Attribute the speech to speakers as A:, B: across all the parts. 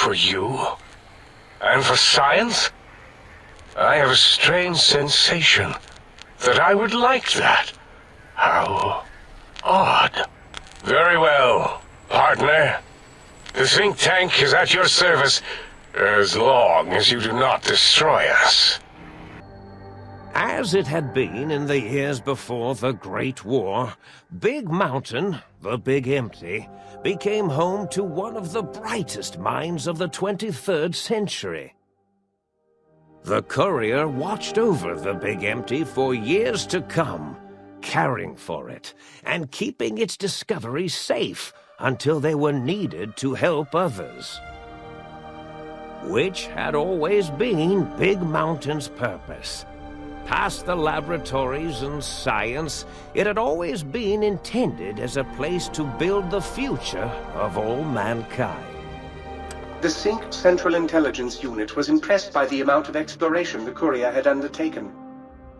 A: for you. And for science, I have a strange sensation that I would like that. How odd. Very well, partner. The think tank is at your service as long as you do not destroy us.
B: As it had been in the years before the Great War, Big Mountain, the Big Empty, became home to one of the brightest minds of the 23rd century. The courier watched over the Big Empty for years to come, caring for it and keeping its discoveries safe until they were needed to help others. Which had always been Big Mountain's purpose. Past the laboratories and science, it had always been intended as a place to build the future of all mankind.
C: The Sync Central Intelligence Unit was impressed by the amount of exploration the courier had undertaken.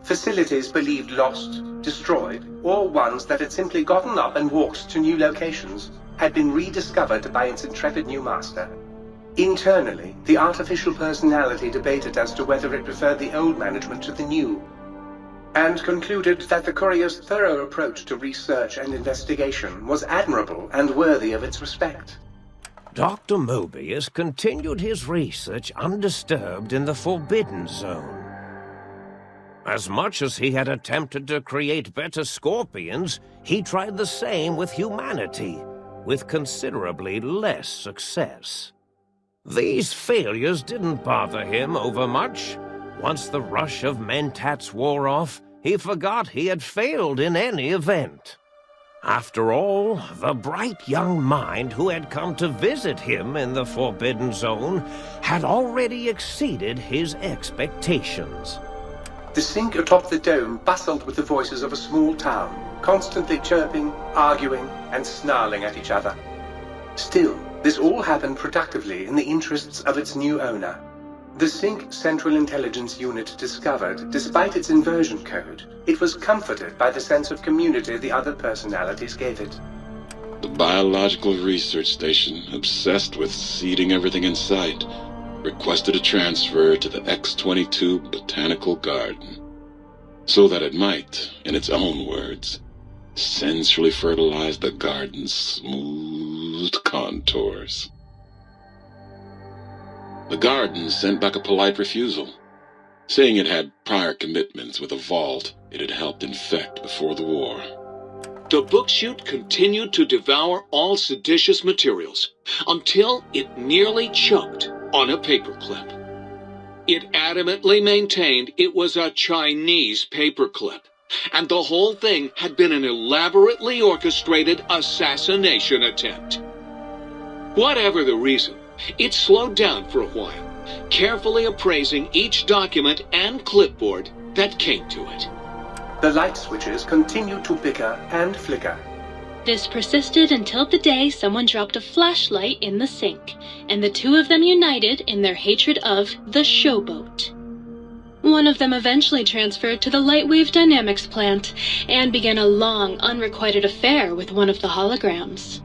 C: Facilities believed lost, destroyed, or ones that had simply gotten up and walked to new locations had been rediscovered by its intrepid new master. Internally, the artificial personality debated as to whether it preferred the old management to the new, and concluded that the courier's thorough approach to research and investigation was admirable and worthy of its respect.
B: Dr. Mobius continued his research undisturbed in the Forbidden Zone. As much as he had attempted to create better scorpions, he tried the same with humanity, with considerably less success. These failures didn't bother him overmuch. Once the rush of mentats wore off, he forgot he had failed in any event. After all, the bright young mind who had come to visit him in the Forbidden Zone had already exceeded his expectations.
C: The Sync atop the dome bustled with the voices of a small town, constantly chirping, arguing, and snarling at each other. Still, this all happened productively in the interests of its new owner. The Sync Central Intelligence Unit discovered, despite its inversion code, it was comforted by the sense of community the other personalities gave it.
D: The biological research station, obsessed with seeding everything in sight, requested a transfer to the X-22 Botanical Garden, so that it might, in its own words, sensually fertilize the garden's smooth contours. The garden sent back a polite refusal, saying it had prior commitments with a vault it had helped infect before the war.
E: The book chute continued to devour all seditious materials until it nearly choked on a paperclip. It adamantly maintained it was a Chinese paperclip, and the whole thing had been an elaborately orchestrated assassination attempt. Whatever the reason, it slowed down for a while, carefully appraising each document and clipboard that came to it.
C: The light switches continued to bicker and flicker.
F: This persisted until the day someone dropped a flashlight in the sink, and the two of them united in their hatred of the showboat. One of them eventually transferred to the Lightwave Dynamics plant, and began a long, unrequited affair with one of the holograms.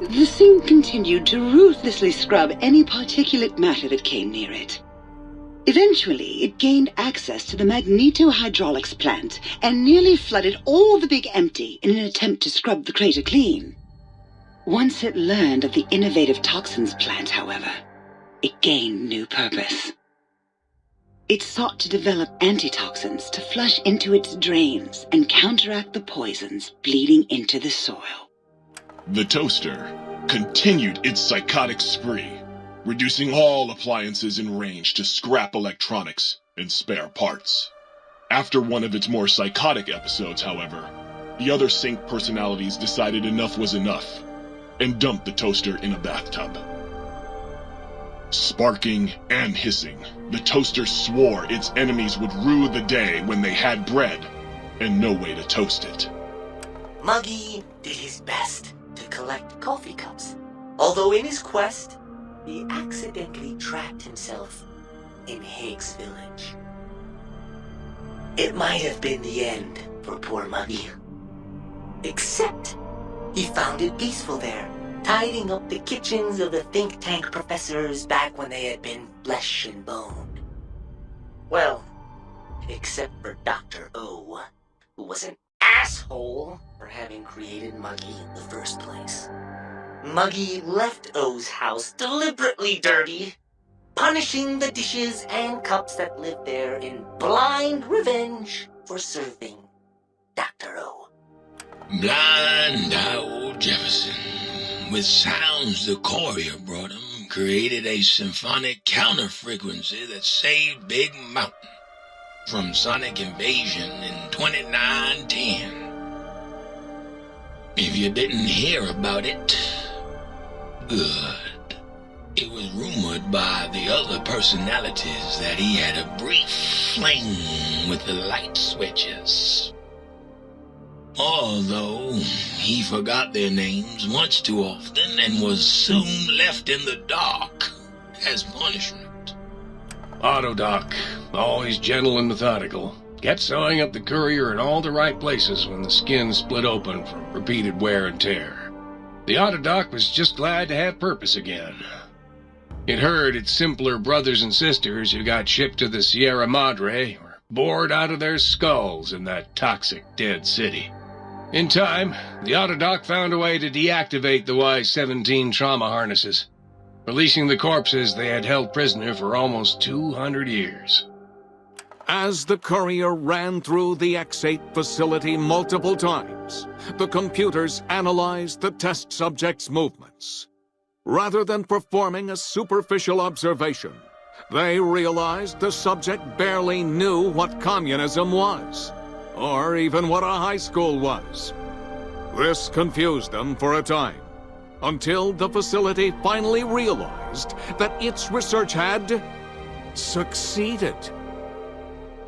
G: The thing continued to ruthlessly scrub any particulate matter that came near it. Eventually, it gained access to the magneto-hydraulics plant and nearly flooded all the Big Empty in an attempt to scrub the crater clean. Once it learned of the innovative toxins plant, however, it gained new purpose. It sought to develop antitoxins to flush into its drains and counteract the poisons bleeding into the soil.
H: The toaster continued its psychotic spree, reducing all appliances in range to scrap electronics and spare parts. After one of its more psychotic episodes, however, the other Sync personalities decided enough was enough and dumped the toaster in a bathtub. Sparking and hissing, the toaster swore its enemies would rue the day when they had bread and no way to toast it.
I: Muggy did his best to collect coffee cups, although in his quest, he accidentally trapped himself in Higgs Village. It might have been the end for poor Muggy. Except, he found it peaceful there, tidying up the kitchens of the think tank professors back when they had been flesh and bone. Well, except for Dr. O, who was an asshole for having created Muggy in the first place. Muggy left O's house deliberately dirty, punishing the dishes and cups that lived there in blind revenge for serving Dr. O.
J: Blind old Jefferson, with sounds the courier brought him, created a symphonic counter-frequency that saved Big Mountain from sonic invasion in 2910. If you didn't hear about it, good. It was rumored by the other personalities that he had a brief fling with the light switches. Although he forgot their names much too often and was soon left in the dark as punishment.
A: Autodoc, always gentle and methodical, kept sewing up the courier in all the right places when the skin split open from repeated wear and tear. The Autodoc was just glad to have purpose again. It heard its simpler brothers and sisters who got shipped to the Sierra Madre were bored out of their skulls in that toxic dead city. In time, the Autodoc found a way to deactivate the Y-17 trauma harnesses, releasing the corpses they had held prisoner for almost 200 years.
B: As the courier ran through the X8 facility multiple times, the computers analyzed the test subject's movements. Rather than performing a superficial observation, they realized the subject barely knew what communism was, or even what a high school was. This confused them for a time, until the facility finally realized that its research had succeeded.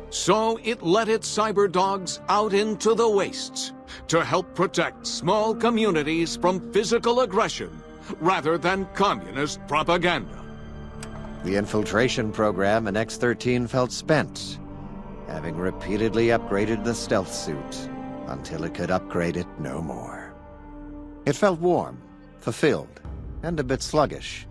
B: So it let its cyber dogs out into the wastes to help protect small communities from physical aggression rather than communist propaganda.
K: The infiltration program in X-13 felt spent, having repeatedly upgraded the stealth suit until it could upgrade it no more. It felt warm, fulfilled, and a bit sluggish.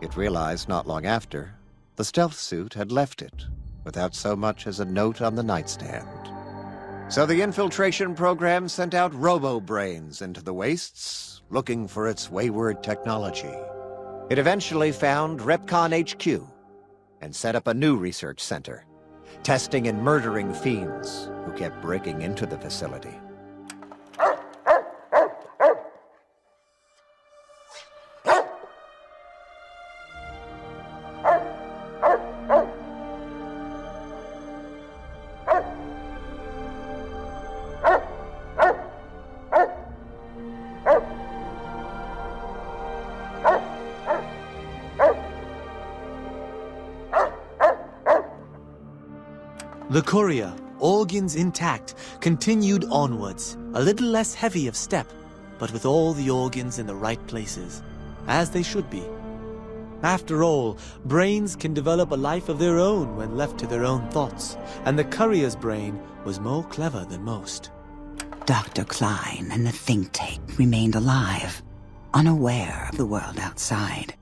K: It realized not long after the stealth suit had left it without so much as a note on the nightstand. So the infiltration program sent out robo-brains into the wastes, looking for its wayward technology. It eventually found Repcon HQ and set up a new research center, testing and murdering fiends who kept breaking into the facility.
L: The courier, organs intact, continued onwards, a little less heavy of step, but with all the organs in the right places, as they should be. After all, brains can develop a life of their own when left to their own thoughts, and the courier's brain was more clever than most.
G: Dr. Klein and the think tank remained alive, unaware of the world outside.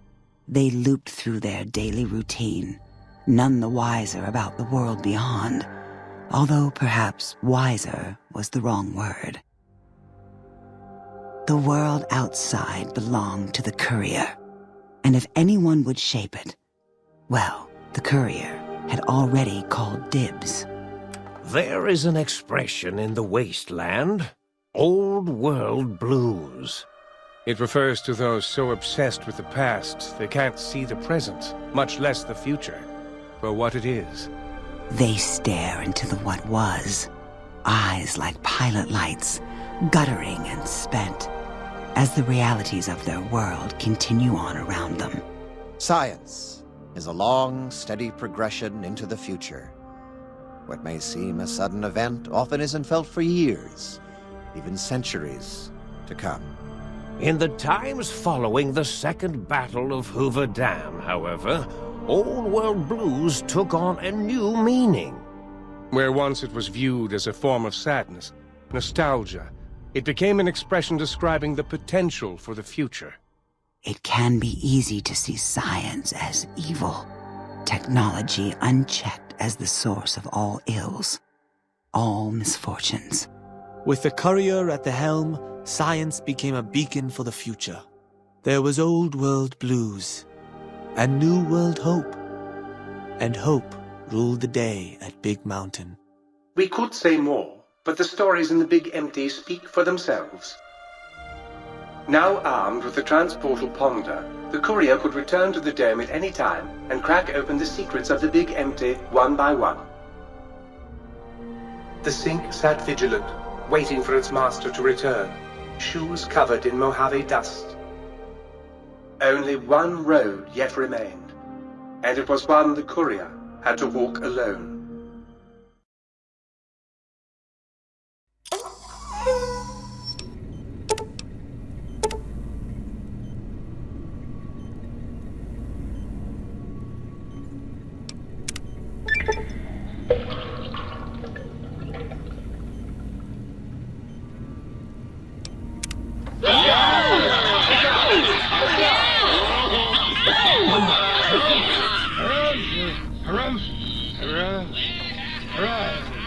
G: They looped through their daily routine, none the wiser about the world beyond, although perhaps wiser was the wrong word. The world outside belonged to the courier, and if anyone would shape it, well, the courier had already called dibs.
B: There is an expression in the wasteland, old world blues.
A: It refers to those so obsessed with the past they can't see the present, much less the future, for what it is.
G: They stare into the what was, eyes like pilot lights, guttering and spent, as the realities of their world continue on around them.
K: Science is a long, steady progression into the future. What may seem a sudden event often isn't felt for years, even centuries to come.
B: In the times following the Second Battle of Hoover Dam, however, Old World Blues took on a new meaning.
A: Where once it was viewed as a form of sadness, nostalgia, It became an expression describing the potential for the future.
G: It can be easy to see science as evil, technology unchecked as the source of all ills, all misfortunes.
L: With the courier at the helm, science became a beacon for the future. There was old world blues, and new world hope. And hope ruled the day at Big Mountain.
C: We could say more, but the stories in the Big Empty speak for themselves. Now armed with the transportal Ponder, the courier could return to the dome at any time and crack open the secrets of the Big Empty one by one. The Sink sat vigilant, waiting for its master to return, shoes covered in Mojave dust. Only one road yet remained, and it was one the courier had to walk alone.
J: Hurrah!